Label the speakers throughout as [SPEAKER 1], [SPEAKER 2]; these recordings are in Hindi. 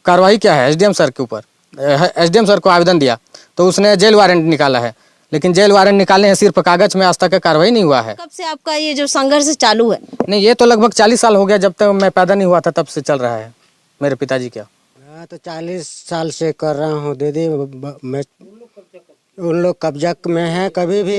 [SPEAKER 1] कार्रवाई क्या है एसडीएम सर के ऊपर। एसडीएम सर को आवेदन दिया तो उसने जेल वारंट निकाला है, लेकिन जेल वारंट निकाले हैं सिर्फ कागज में, आज तक कार्रवाई नहीं हुआ है।
[SPEAKER 2] कब से आपका ये जो संघर्ष चालू है?
[SPEAKER 1] नहीं, ये तो लगभग 40 साल हो गया, जब तक मैं पैदा नहीं हुआ था तब से चल रहा है मेरे पिताजी क्या।
[SPEAKER 3] मैं तो 40 साल से कर रहा हूँ दीदी। मैं उन लोग कब्जा में है, कभी भी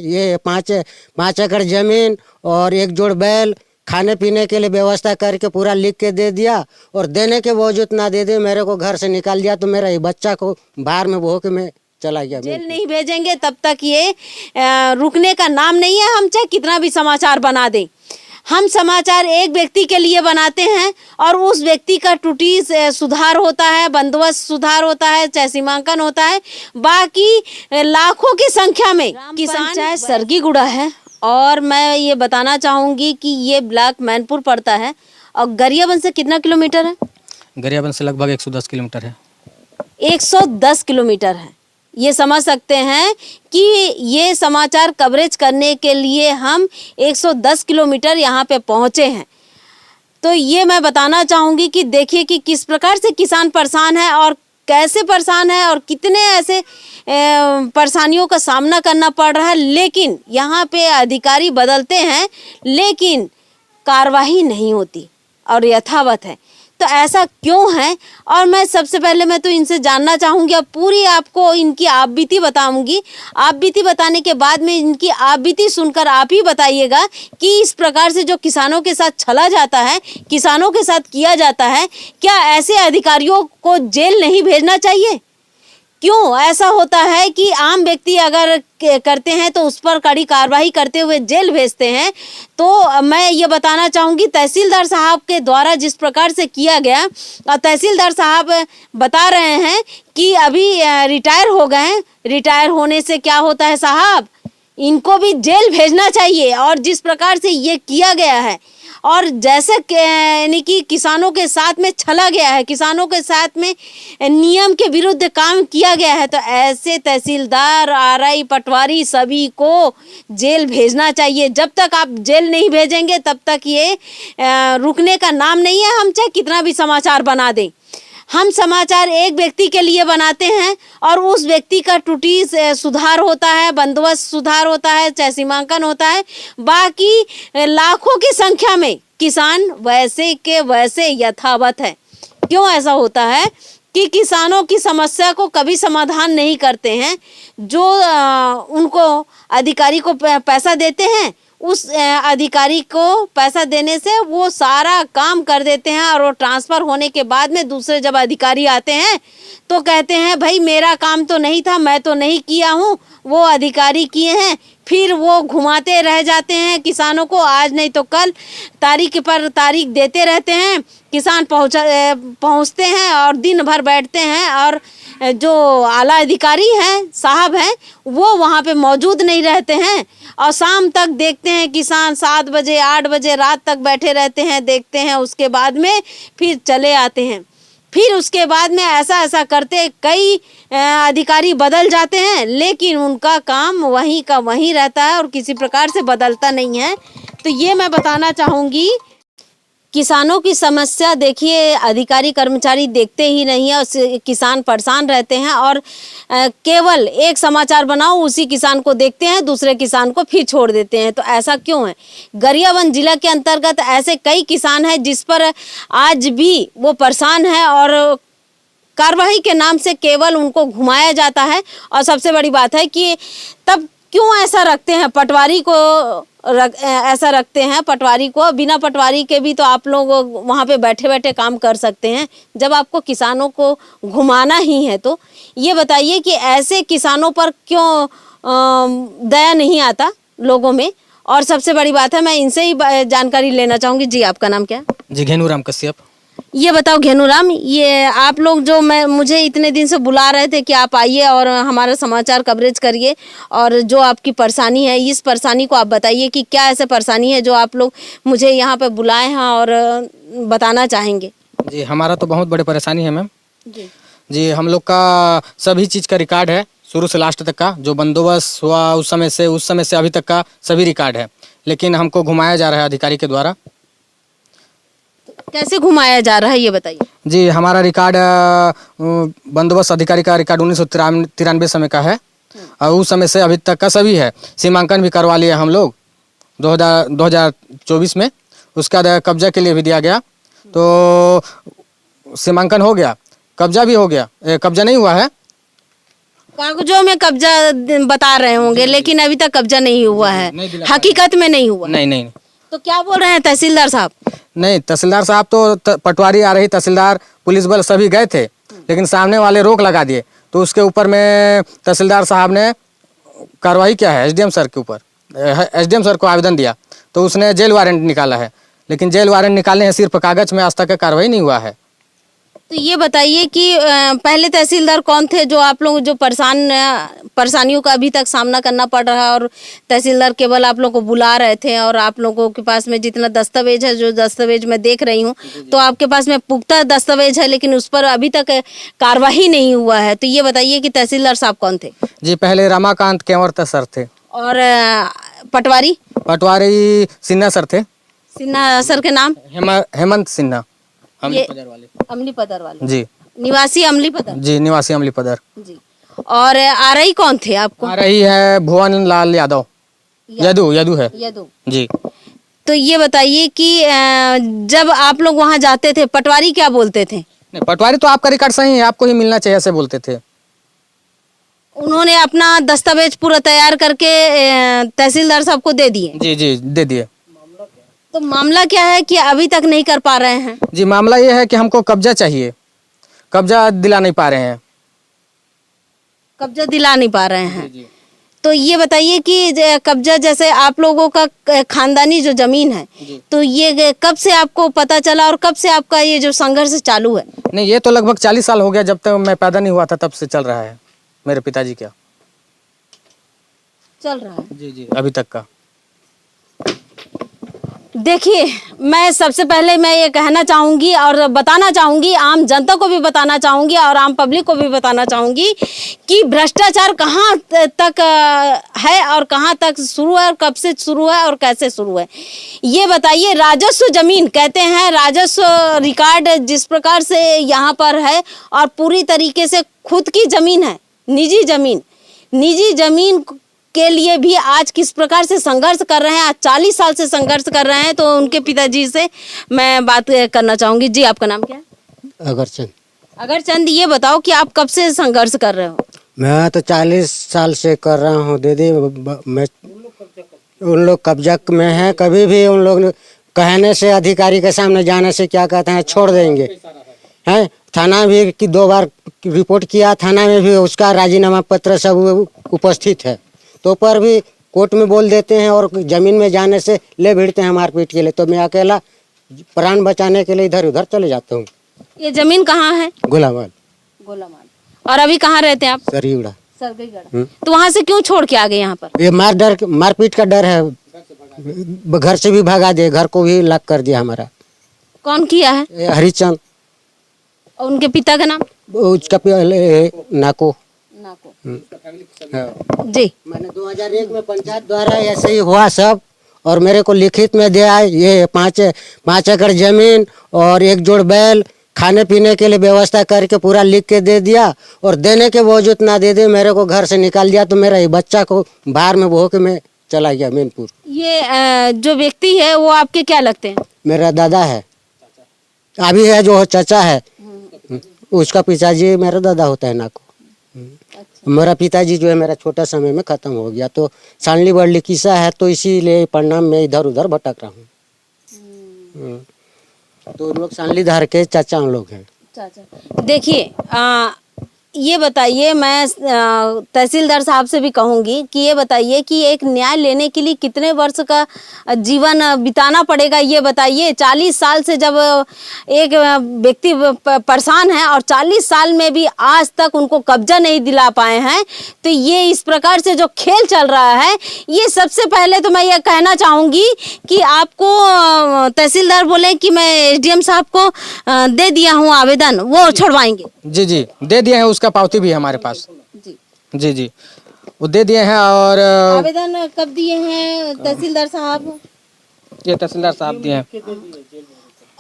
[SPEAKER 3] ये 5 एकड़ जमीन और 1 जोड़ बैल खाने पीने के लिए व्यवस्था करके पूरा लिख के दे दिया, और देने के बावजूद ना दे दे मेरे को घर से निकाल दिया। तो मेरा ये बच्चा को बाहर में बो के मैं चला गया।
[SPEAKER 2] जेल नहीं भेजेंगे तब तक ये रुकने का नाम नहीं है। हम चाहे कितना भी समाचार बना दें, हम समाचार एक व्यक्ति के लिए बनाते हैं और उस व्यक्ति का त्रुटि सुधार होता है, बंदोबस्त सुधार होता है, चाहे सीमांकन होता है, बाकी लाखों की संख्या में किसान चाहे सरगीगुड़ा है। और मैं ये बताना चाहूँगी कि ये ब्लॉक मैनपुर पड़ता है और गरियाबंद से कितना किलोमीटर है?
[SPEAKER 1] गरियाबंद से लगभग 110 किलोमीटर है।
[SPEAKER 2] 110 किलोमीटर है। ये समझ सकते हैं कि ये समाचार कवरेज करने के लिए हम 110 किलोमीटर यहाँ पे पहुँचे हैं। तो ये मैं बताना चाहूँगी कि देखिए कि किस प्रकार से किसान परेशान है और कैसे परेशान है और कितने ऐसे परेशानियों का सामना करना पड़ रहा है। लेकिन यहाँ पे अधिकारी बदलते हैं लेकिन कार्रवाई नहीं होती और यथावत है। तो ऐसा क्यों है? और मैं सबसे पहले मैं तो इनसे जानना चाहूँगी, अब पूरी आपको इनकी आप बीती बताऊँगी। आप बीती बताने के बाद में इनकी आप बीती सुनकर आप ही बताइएगा कि इस प्रकार से जो किसानों के साथ छला जाता है, किसानों के साथ किया जाता है, क्या ऐसे अधिकारियों को जेल नहीं भेजना चाहिए? क्यों ऐसा होता है कि आम व्यक्ति अगर करते हैं तो उस पर कड़ी कार्रवाई करते हुए जेल भेजते हैं? तो मैं ये बताना चाहूँगी तहसीलदार साहब के द्वारा जिस प्रकार से किया गया, और तहसीलदार साहब बता रहे हैं कि अभी रिटायर हो गए हैं। रिटायर होने से क्या होता है साहब, इनको भी जेल भेजना चाहिए। और जिस प्रकार से ये किया गया है और जैसे यानी कि किसानों के साथ में छला गया है, किसानों के साथ में नियम के विरुद्ध काम किया गया है, तो ऐसे तहसीलदार, आरआई, पटवारी सभी को जेल भेजना चाहिए। जब तक आप जेल नहीं भेजेंगे तब तक ये रुकने का नाम नहीं है। हम चाहे कितना भी समाचार बना दें, हम समाचार एक व्यक्ति के लिए बनाते हैं और उस व्यक्ति का त्रुटि सुधार होता है, बंदोबस्त सुधार होता है, चाहे सीमांकन होता है, बाकी लाखों की संख्या में किसान वैसे के वैसे यथावत है। क्यों ऐसा होता है कि किसानों की समस्या को कभी समाधान नहीं करते हैं। जो उनको अधिकारी को पैसा देते हैं, उस अधिकारी को पैसा देने से वो सारा काम कर देते हैं और वो ट्रांसफ़र होने के बाद में दूसरे जब अधिकारी आते हैं तो कहते हैं भाई मेरा काम तो नहीं था, मैं तो नहीं किया हूँ, वो अधिकारी किए हैं। फिर वो घुमाते रह जाते हैं किसानों को, आज नहीं तो कल तारीख पर तारीख देते रहते हैं। किसान पहुँचते हैं और दिन भर बैठते हैं और जो आला अधिकारी हैं साहब हैं वो वहाँ पे मौजूद नहीं रहते हैं और शाम तक देखते हैं किसान 7 बजे 8 बजे रात तक बैठे रहते हैं, देखते हैं, उसके बाद में फिर चले आते हैं। फिर उसके बाद में ऐसा करते कई अधिकारी बदल जाते हैं लेकिन उनका काम वहीं का वहीं रहता है और किसी प्रकार से बदलता नहीं है। तो ये मैं बताना चाहूँगी, किसानों की समस्या देखिए अधिकारी कर्मचारी देखते ही नहीं है और किसान परेशान रहते हैं और केवल एक समाचार बनाओ उसी किसान को देखते हैं, दूसरे किसान को फिर छोड़ देते हैं। तो ऐसा क्यों है? गरियाबंद जिला के अंतर्गत ऐसे कई किसान हैं जिस पर आज भी वो परेशान है और कार्रवाई के नाम से केवल उनको घुमाया जाता है। और सबसे बड़ी बात है कि तब क्यों ऐसा रखते हैं, पटवारी को ऐसा रखते हैं, पटवारी को, बिना पटवारी के भी तो आप लोग वहाँ पे बैठे बैठे काम कर सकते हैं जब आपको किसानों को घुमाना ही है। तो ये बताइए कि ऐसे किसानों पर क्यों दया नहीं आता लोगों में? और सबसे बड़ी बात है मैं इनसे ही जानकारी लेना चाहूँगी। जी आपका नाम क्या है?
[SPEAKER 1] जी घेनूराम कश्यप।
[SPEAKER 2] ये बताओ घेनूराम, ये आप लोग जो मुझे इतने दिन से बुला रहे थे कि आप आइए और हमारा समाचार कवरेज करिए और जो आपकी परेशानी है इस परेशानी को आप बताइए कि क्या ऐसे परेशानी है जो आप लोग मुझे यहाँ पे बुलाए हैं और बताना चाहेंगे।
[SPEAKER 1] जी हमारा तो बहुत बड़ी परेशानी है मैम।
[SPEAKER 2] जी
[SPEAKER 1] हम लोग का सभी चीज़ का रिकॉर्ड है, शुरू से लास्ट तक का जो बंदोबस्त हुआ उस समय से अभी तक का सभी रिकॉर्ड है, लेकिन हमको घुमाया जा रहा है अधिकारी के द्वारा।
[SPEAKER 2] कैसे घुमाया जा रहा है ये बताइए।
[SPEAKER 1] जी, हमारा रिकॉर्ड बंदोबस्त अधिकारी का रिकॉर्ड 1993 समय का है और उस समय से अभी तक का सभी है। सीमांकन भी करवा लिए हम लोग 2024 में, उसका कब्जा के लिए भी दिया गया। तो सीमांकन हो गया, कब्जा भी हो गया। कब्जा नहीं हुआ है,
[SPEAKER 2] कागजों में कब्जा बता रहे होंगे, लेकिन अभी तक कब्जा नहीं हुआ है, हकीकत में नहीं हुआ।
[SPEAKER 1] नहीं नहीं
[SPEAKER 2] तो क्या बोल रहे हैं तहसीलदार साहब?
[SPEAKER 1] नहीं, तहसीलदार साहब तो पटवारी आ रही, तहसीलदार पुलिस बल सभी गए थे, लेकिन सामने वाले रोक लगा दिए। तो उसके ऊपर में तहसीलदार साहब ने कार्रवाई किया है एसडीएम सर के ऊपर। एसडीएम सर को आवेदन दिया तो उसने जेल वारंट निकाला है, लेकिन जेल वारंट निकालने हैं सिर्फ कागज में, आज तक कार्रवाई नहीं हुआ है।
[SPEAKER 2] तो ये बताइए कि पहले तहसीलदार कौन थे जो आप लोग जो परेशानियों का अभी तक सामना करना पड़ रहा है, और तहसीलदार केवल आप लोग को बुला रहे थे और आप लोगों के पास में जितना दस्तावेज है, जो दस्तावेज मैं देख रही हूँ, तो आपके पास में पुख्ता दस्तावेज है, लेकिन उस पर अभी तक कार्रवाई नहीं हुआ है। तो ये बताइए कि तहसीलदार साहब कौन थे?
[SPEAKER 1] जी, पहले रमाकांत केंवर सर थे।
[SPEAKER 2] और पटवारी?
[SPEAKER 1] पटवारी सिन्हा सर थे।
[SPEAKER 2] सिन्हा सर के नाम?
[SPEAKER 1] हेमंत सिन्हा,
[SPEAKER 2] अमली पदर वाले।
[SPEAKER 1] जी,
[SPEAKER 2] निवासी अमली पदर।
[SPEAKER 1] जी, निवासी अमली पदर।
[SPEAKER 2] जी। और आरई कौन थे आपको?
[SPEAKER 1] आ रही है भुवन लाल यादव, यदू है।
[SPEAKER 2] यदू।
[SPEAKER 1] जी,
[SPEAKER 2] तो ये बताइए कि जब आप लोग वहां जाते थे, पटवारी क्या बोलते थे?
[SPEAKER 1] नहीं, पटवारी तो आपका रिकॉर्ड सही है, आपको ही मिलना चाहिए ऐसे बोलते थे।
[SPEAKER 2] उन्होंने अपना दस्तावेज पूरा तैयार करके तहसीलदार साहब को दे दिए?
[SPEAKER 1] जी जी, दे दिए।
[SPEAKER 2] तो मामला क्या है कि अभी तक नहीं कर पा रहे हैं?
[SPEAKER 1] जी, मामला ये है कि हमको कब्जा चाहिए, कब्जा दिला नहीं पा रहे हैं।
[SPEAKER 2] कब्जा दिला नहीं पा रहे हैं।
[SPEAKER 1] जी।
[SPEAKER 2] तो ये बताइए कि कब्जा, जैसे आप लोगों का खानदानी जो जमीन है, तो ये कब से आपको पता चला और कब से आपका ये जो संघर्ष चालू है?
[SPEAKER 1] नहीं, ये तो लगभग 40 साल हो गया, जब तक मैं पैदा नहीं हुआ था तब से चल रहा है मेरे पिताजी का।
[SPEAKER 2] चल रहा है?
[SPEAKER 1] जी जी, अभी तक का।
[SPEAKER 2] देखिए, मैं सबसे पहले मैं ये कहना चाहूँगी और बताना चाहूँगी, आम जनता को भी बताना चाहूँगी और आम पब्लिक को भी बताना चाहूँगी कि भ्रष्टाचार कहाँ तक है और कहाँ तक शुरू है और कब से शुरू है और कैसे शुरू है, ये बताइए। राजस्व जमीन कहते हैं, राजस्व रिकॉर्ड जिस प्रकार से यहाँ पर है और पूरी तरीके से खुद की जमीन है, निजी जमीन के लिए भी आज किस प्रकार से संघर्ष कर रहे हैं, आज 40 साल से संघर्ष कर रहे हैं। तो उनके पिताजी से मैं बात करना चाहूंगी। जी, आपका नाम क्या है? अगरचंद, ये बताओ कि आप कब से संघर्ष कर रहे हो?
[SPEAKER 3] मैं तो 40 साल से कर रहा हूँ दीदी। मैं उन लोग कब्जा में है, कभी भी उन लोग कहने से, अधिकारी के सामने जाने से क्या कहते हैं, छोड़ देंगे। हैं, थाना भी कि 2 बार रिपोर्ट किया, थाना में भी उसका राजीनामा पत्र सब उपस्थित है, तो पर भी कोर्ट में बोल देते हैं और जमीन में जाने से ले भिड़ते हैं मारपीट के लिए। तो मैं अकेला प्राण बचाने के लिए इधर उधर चले जाता हूँ।
[SPEAKER 2] ये जमीन कहाँ है?
[SPEAKER 3] गोलामाल।
[SPEAKER 2] और अभी कहाँ रहते हैं आप?
[SPEAKER 3] सरगीगढ़।
[SPEAKER 2] तो वहाँ से क्यों छोड़ के आ गए यहाँ पर?
[SPEAKER 3] ये मारपीट का डर है, घर से भी भगा दिए, घर को भी लॉक कर दिया हमारा।
[SPEAKER 2] कौन किया है?
[SPEAKER 3] हरिचंद।
[SPEAKER 2] और उनके पिता का नाम?
[SPEAKER 3] उसका नाको।
[SPEAKER 2] जी,
[SPEAKER 3] मैंने 2001 में पंचायत द्वारा ऐसे ही हुआ सब, और मेरे को लिखित में दिया ये 5 एकड़ जमीन और 1 जोड़ बैल, खाने पीने के लिए व्यवस्था करके पूरा लिख के दे दिया, और देने के बावजूद ना दे दे, मेरे को घर से निकाल दिया। तो मेरा ये बच्चा को बाहर में बहो के मैं चला गया मैनपुर।
[SPEAKER 2] ये जो व्यक्ति है वो आपके क्या लगते हैं?
[SPEAKER 3] मेरा दादा है, अभी है जो चाचा है, उसका पिताजी मेरा दादा होता है नाको। मेरा पिताजी जो है मेरा छोटा समय में खत्म हो गया। तो सांडली बड़ली किस्सा है, तो इसीलिए परिणाम में इधर उधर भटक रहा हूँ। तो उन लोग सांडली धार के चाचा उन लोग हैं।
[SPEAKER 2] देखिए, ये बताइए, मैं तहसीलदार साहब से भी कहूँगी कि ये बताइए कि एक न्याय लेने के लिए कितने वर्ष का जीवन बिताना पड़ेगा, ये बताइए। 40 साल से जब एक व्यक्ति परेशान है और 40 साल में भी आज तक उनको कब्जा नहीं दिला पाए हैं, तो ये इस प्रकार से जो खेल चल रहा है, ये सबसे पहले तो मैं ये कहना चाहूँगी कि आपको तहसीलदार बोले कि मैं एसडीएम साहब को दे दिया हूँ आवेदन, वो छुड़वाएंगे?
[SPEAKER 1] जी जी, दे दिए हैं, उसका पावती भी है हमारे पास। जी जी, वो दे दिए हैं। और
[SPEAKER 2] आवेदन कब दिए हैं तहसीलदार साहब?
[SPEAKER 1] ये तहसीलदार साहब दिए हैं।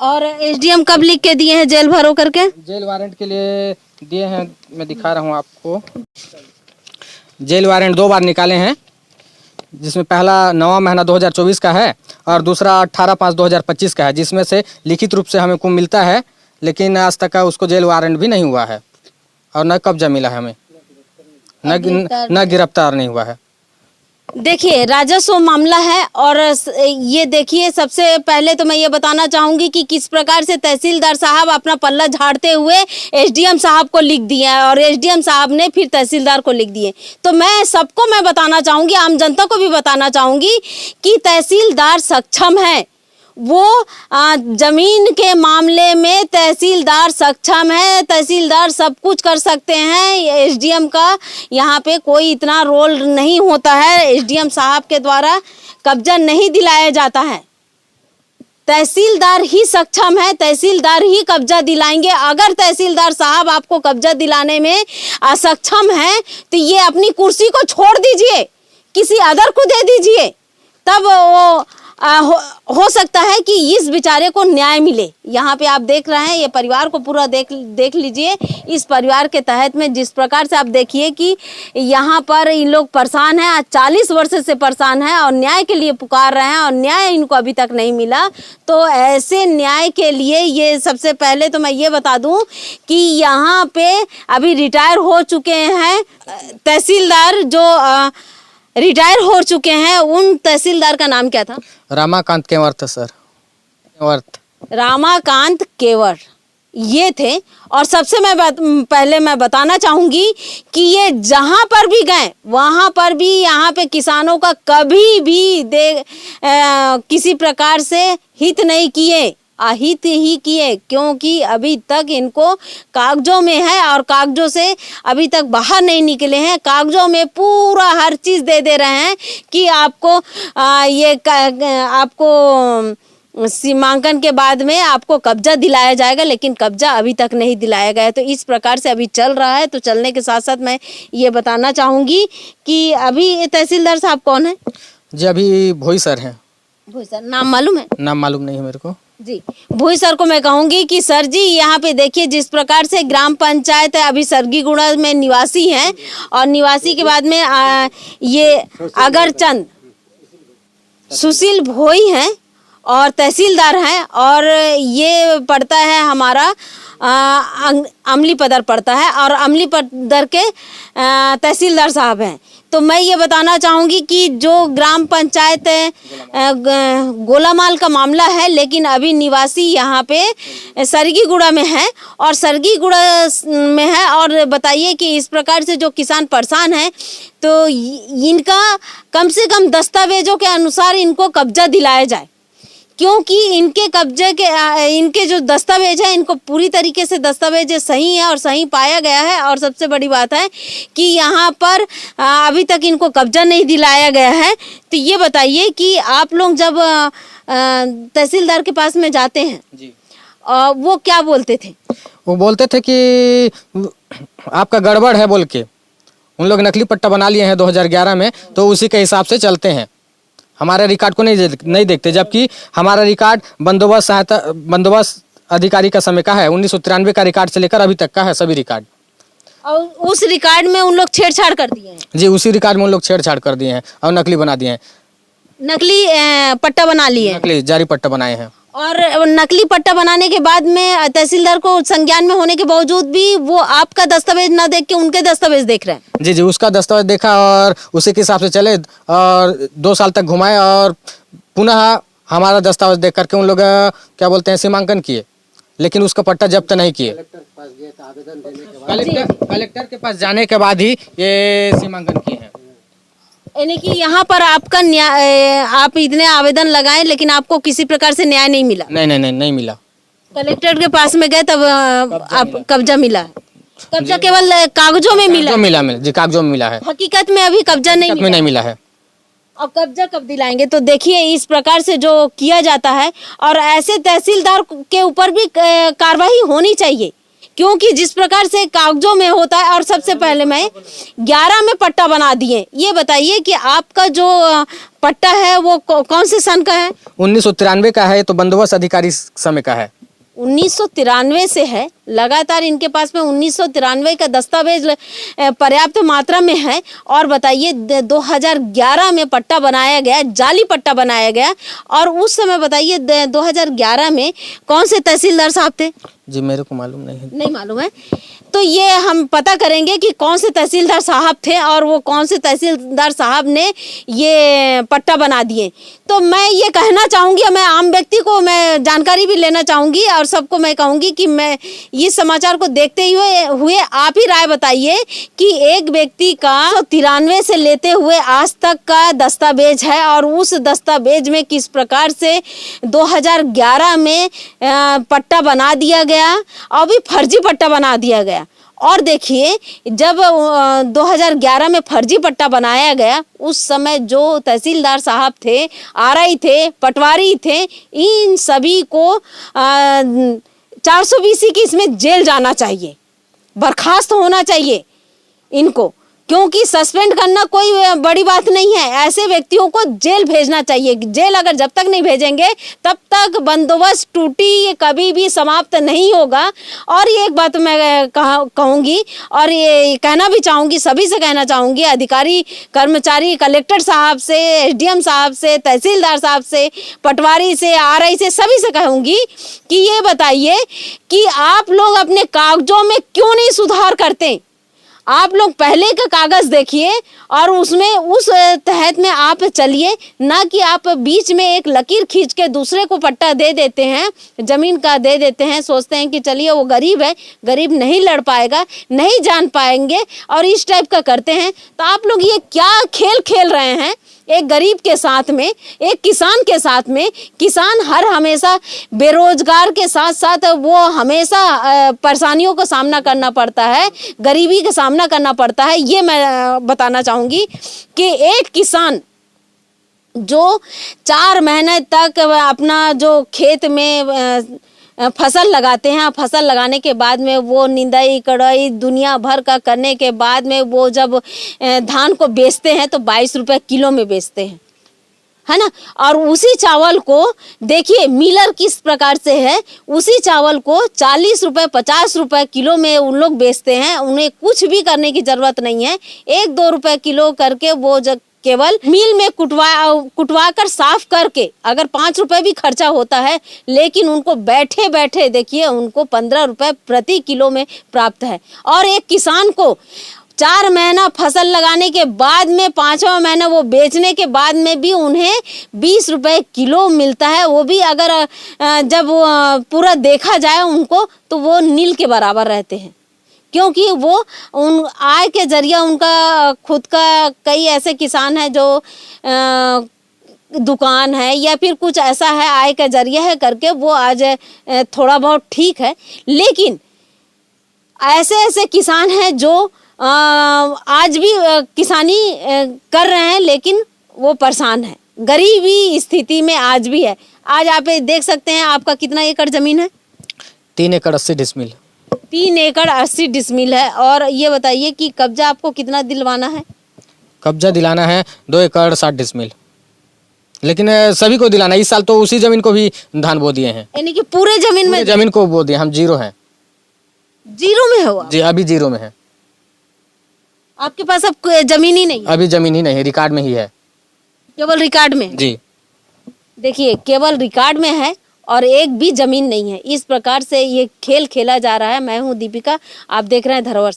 [SPEAKER 2] और एसडीएम कब लिख के दिए हैं जेल भरो करके?
[SPEAKER 1] जेल वारंट के लिए दिए हैं, मैं दिखा रहा हूँ आपको। जेल वारंट 2 बार निकाले हैं, जिसमें पहला 9वां महीना 2024 का है और दूसरा 18/5/2025 का है, जिसमें से लिखित रूप से हमें को मिलता है, लेकिन आज तक का उसको जेल वारंट भी नहीं हुआ है और न कब्जा मिला है हमें, न गिरफ्तार नहीं हुआ है।
[SPEAKER 2] देखिए, राजस्व मामला है और ये देखिए, सबसे पहले तो मैं ये बताना चाहूंगी कि किस प्रकार से तहसीलदार साहब अपना पल्ला झाड़ते हुए एसडीएम साहब को लिख दिए और एसडीएम साहब ने फिर तहसीलदार को लिख दिए। तो मैं बताना चाहूंगी, आम जनता को भी बताना चाहूंगी कि तहसीलदार सक्षम है, वो जमीन के मामले में तहसीलदार सक्षम है, तहसीलदार सब कुछ कर सकते हैं। एसडीएम का यहाँ पे कोई इतना रोल नहीं होता है, एसडीएम साहब के द्वारा कब्जा नहीं दिलाया जाता है। तहसीलदार ही सक्षम है, तहसीलदार ही कब्जा दिलाएंगे। अगर तहसीलदार साहब आपको कब्जा दिलाने में असक्षम है तो ये अपनी कुर्सी को छोड़ दीजिए, किसी अदर को दे दीजिए, तब वो हो सकता है कि इस बेचारे को न्याय मिले। यहाँ पे आप देख रहे हैं, ये परिवार को पूरा देख लीजिए। इस परिवार के तहत में जिस प्रकार से आप देखिए कि यहाँ पर इन लोग परेशान हैं, आज 40 वर्ष से परेशान हैं और न्याय के लिए पुकार रहे हैं और न्याय इनको अभी तक नहीं मिला। तो ऐसे न्याय के लिए ये सबसे पहले तो मैं ये बता दूं कि यहाँ पे अभी रिटायर हो चुके हैं तहसीलदार, जो रिटायर हो चुके हैं, उन तहसीलदार का नाम क्या था?
[SPEAKER 1] रामाकांत केवट सर,
[SPEAKER 2] रामाकांत केवट ये थे। और सबसे पहले मैं बताना चाहूंगी कि ये जहां पर भी गए वहां पर भी यहाँ पे किसानों का कभी भी किसी प्रकार से हित नहीं किए, अहित ही किए, क्योंकि अभी तक इनको कागजों में है और कागजों से अभी तक बाहर नहीं निकले हैं। कागजों में पूरा हर चीज़ दे रहे हैं कि आपको आपको सीमांकन के बाद में आपको कब्जा दिलाया जाएगा, लेकिन कब्जा अभी तक नहीं दिलाया गया है। तो इस प्रकार से अभी चल रहा है। तो चलने के साथ साथ मैं ये बताना चाहूँगी कि अभी तहसीलदार साहब कौन है?
[SPEAKER 1] जी अभी भोई सर हैं।
[SPEAKER 2] भोई सर नाम मालूम है?
[SPEAKER 1] नाम मालूम नहीं है मेरे को
[SPEAKER 2] जी। भोई सर को मैं कहूंगी कि सर जी यहाँ पे देखिए, जिस प्रकार से ग्राम पंचायत है, अभी सरगीगुड़ा में निवासी हैं और निवासी के बाद में ये अगरचंद सुशील भोई हैं और तहसीलदार हैं, और ये पड़ता है हमारा अमली पदर पड़ता है और अमली पदर के तहसीलदार साहब हैं। तो मैं ये बताना चाहूँगी कि जो ग्राम पंचायत गोलामाल का मामला है, लेकिन अभी निवासी यहाँ पे सरगीगुड़ा में है और सरगीगुड़ा में है। और बताइए कि इस प्रकार से जो किसान परेशान हैं, तो इनका कम से कम दस्तावेजों के अनुसार इनको कब्जा दिलाया जाए, क्योंकि इनके कब्जे के इनके जो दस्तावेज है, इनको पूरी तरीके से दस्तावेज सही है और सही पाया गया है। और सबसे बड़ी बात है कि यहाँ पर अभी तक इनको कब्जा नहीं दिलाया गया है। तो ये बताइए कि आप लोग जब तहसीलदार के पास में जाते हैं जी, वो क्या बोलते थे?
[SPEAKER 1] वो बोलते थे कि आपका गड़बड़ है बोल के। उन लोग नकली पट्टा बना लिए हैं 2011 में, तो उसी के हिसाब से चलते हैं, हमारे रिकॉर्ड को नहीं देखते। जबकि हमारा रिकॉर्ड बंदोबस्त अधिकारी का समय का है, 1993 का रिकॉर्ड से लेकर अभी तक का है, सभी रिकॉर्ड।
[SPEAKER 2] और उस रिकॉर्ड में उन लोग छेड़छाड़ कर दिए हैं
[SPEAKER 1] जी, उसी रिकॉर्ड में उन लोग छेड़छाड़ कर दिए हैं और नकली बना दिए हैं,
[SPEAKER 2] नकली पट्टा बना लिए,
[SPEAKER 1] नकली जारी पट्टा बनाए हैं।
[SPEAKER 2] और नकली पट्टा बनाने के बाद में तहसीलदार को संज्ञान में होने के बावजूद भी वो आपका दस्तावेज ना देख के उनके दस्तावेज देख रहे हैं। जी
[SPEAKER 1] जी, उसका दस्तावेज देखा और उसी के हिसाब से चले और 2 साल तक घुमाए और पुनः हमारा दस्तावेज देख करके उन लोग क्या बोलते हैं सीमांकन किए, लेकिन उसका पट्टा जब्त नहीं किए। कलेक्टर के पास जाने के बाद ही ये सीमांकन किए हैं।
[SPEAKER 2] यानी कि यहाँ पर आपका न्याय, आप इतने आवेदन लगाए लेकिन आपको किसी प्रकार से न्याय नहीं मिला?
[SPEAKER 1] नहीं मिला।
[SPEAKER 2] कलेक्टर के पास में गए तब आप कब्जा मिला? कब्जा केवल कागजों में मिला?
[SPEAKER 1] जी, कागजों में मिला है,
[SPEAKER 2] हकीकत में अभी कब्जा नहीं मिला
[SPEAKER 1] है।
[SPEAKER 2] और कब्जा कब दिलाएंगे? तो देखिए इस प्रकार से जो किया जाता है, और ऐसे तहसीलदार के ऊपर भी कार्रवाई होनी चाहिए, क्योंकि जिस प्रकार से कागजों में होता है, और सबसे पहले मैं 11 में पट्टा बना दिए। ये बताइए कि आपका जो पट्टा है वो कौन से सन का है?
[SPEAKER 1] 1993 का है, तो बंदोबस्त अधिकारी समय का है।
[SPEAKER 2] 1993 से है, लगातार इनके पास में 1993 का दस्तावेज पर्याप्त मात्रा में है। और बताइए 2011 में पट्टा बनाया गया, जाली पट्टा बनाया गया। और उस समय बताइए 2011 में कौन से तहसीलदार साहब थे?
[SPEAKER 1] जी मेरे को मालूम नहीं है।
[SPEAKER 2] नहीं मालूम है, तो ये हम पता करेंगे कि कौन से तहसीलदार साहब थे और वो कौन से तहसीलदार साहब ने ये पट्टा बना दिए। तो मैं ये कहना चाहूँगी, मैं आम व्यक्ति को मैं जानकारी भी लेना चाहूँगी और सबको मैं कहूँगी कि मैं इस समाचार को देखते हुए आप ही राय बताइए कि एक व्यक्ति का 93 से लेते हुए आज तक का दस्तावेज है और उस दस्तावेज में किस प्रकार से 2011 में पट्टा बना दिया गया और भी फर्जी पट्टा बना दिया गया। और देखिए जब 2011 में फर्जी पट्टा बनाया गया, उस समय जो तहसीलदार साहब थे, आरआई थे, पटवारी थे, इन सभी को 420 की इसमें जेल जाना चाहिए, बर्खास्त होना चाहिए इनको, क्योंकि सस्पेंड करना कोई बड़ी बात नहीं है। ऐसे व्यक्तियों को जेल भेजना चाहिए। जेल अगर जब तक नहीं भेजेंगे तब तक बंदोबस्त टूटी ये कभी भी समाप्त नहीं होगा। और ये एक बात मैं कहूँगी और ये कहना भी चाहूँगी, सभी से कहना चाहूँगी, अधिकारी कर्मचारी, कलेक्टर साहब से, एसडीएम साहब से, तहसीलदार साहब से, पटवारी से, आरआई से, सभी से कहूँगी कि ये बताइए कि आप लोग अपने कागजों में क्यों नहीं सुधार करते। आप लोग पहले का कागज देखिए और उसमें उस तहत में आप चलिए, ना कि आप बीच में एक लकीर खींच के दूसरे को पट्टा दे देते हैं, जमीन का दे देते हैं, सोचते हैं कि चलिए वो गरीब है, गरीब नहीं लड़ पाएगा, नहीं जान पाएंगे, और इस टाइप का करते हैं। तो आप लोग ये क्या खेल खेल रहे हैं एक गरीब के साथ में, एक किसान के साथ में। किसान हर हमेशा बेरोजगार के साथ साथ वो हमेशा परेशानियों का सामना करना पड़ता है, गरीबी का सामना करना पड़ता है। ये मैं बताना चाहूँगी कि एक किसान जो 4 महीने तक अपना जो खेत में फसल लगाते हैं, फसल लगाने के बाद में वो निंदाई कढ़ाई दुनिया भर का करने के बाद में वो जब धान को बेचते हैं तो 22 रुपए किलो में बेचते हैं, है ना। और उसी चावल को देखिए मिलर किस प्रकार से है, उसी चावल को 40 रुपए 50 रुपए किलो में उन लोग बेचते हैं। उन्हें कुछ भी करने की जरूरत नहीं है, 1-2 रुपए किलो करके वो जब केवल मिल में कुटवा कर साफ करके अगर 5 रुपए भी खर्चा होता है, लेकिन उनको बैठे बैठे देखिए उनको 15 रुपए प्रति किलो में प्राप्त है। और एक किसान को 4 महीना फसल लगाने के बाद में 5वां महीना वो बेचने के बाद में भी उन्हें 20 रुपए किलो मिलता है। वो भी अगर जब पूरा देखा जाए उनको तो वो नील के बराबर रहते हैं, क्योंकि वो उन आय के जरिए उनका खुद का कई ऐसे किसान हैं जो दुकान है या फिर कुछ ऐसा है आय का जरिया है करके वो आज थोड़ा बहुत ठीक है। लेकिन ऐसे ऐसे किसान हैं जो आज भी किसानी कर रहे हैं लेकिन वो परेशान है, गरीबी स्थिति में आज भी है। आज आप देख सकते हैं आपका कितना एकड़ जमीन है?
[SPEAKER 1] 3 एकड़ 80 डिसमिल।
[SPEAKER 2] 3 एकड़ 80 डिसमिल है। और ये बताइए कि कब्जा आपको कितना दिलवाना है?
[SPEAKER 1] कब्जा दिलाना है 2 एकड़ 60 डिसमिल, लेकिन सभी को दिलाना। इस साल तो उसी जमीन को भी धान बो दिए हैं,
[SPEAKER 2] यानी कि पूरे जमीन में
[SPEAKER 1] जमीन को बो दिए। हम 0 हैं।
[SPEAKER 2] 0 में हुआ
[SPEAKER 1] जी, अभी 0 में है।
[SPEAKER 2] आपके पास अब जमीन ही नहीं है?
[SPEAKER 1] अभी जमीन ही नहीं है, रिकॉर्ड में ही है,
[SPEAKER 2] केवल रिकॉर्ड में।
[SPEAKER 1] जी
[SPEAKER 2] देखिए केवल रिकॉर्ड में है और एक भी जमीन नहीं है। इस प्रकार से ये खेल खेला जा रहा है। मैं हूँ दीपिका, आप देख रहे हैं धरोहर।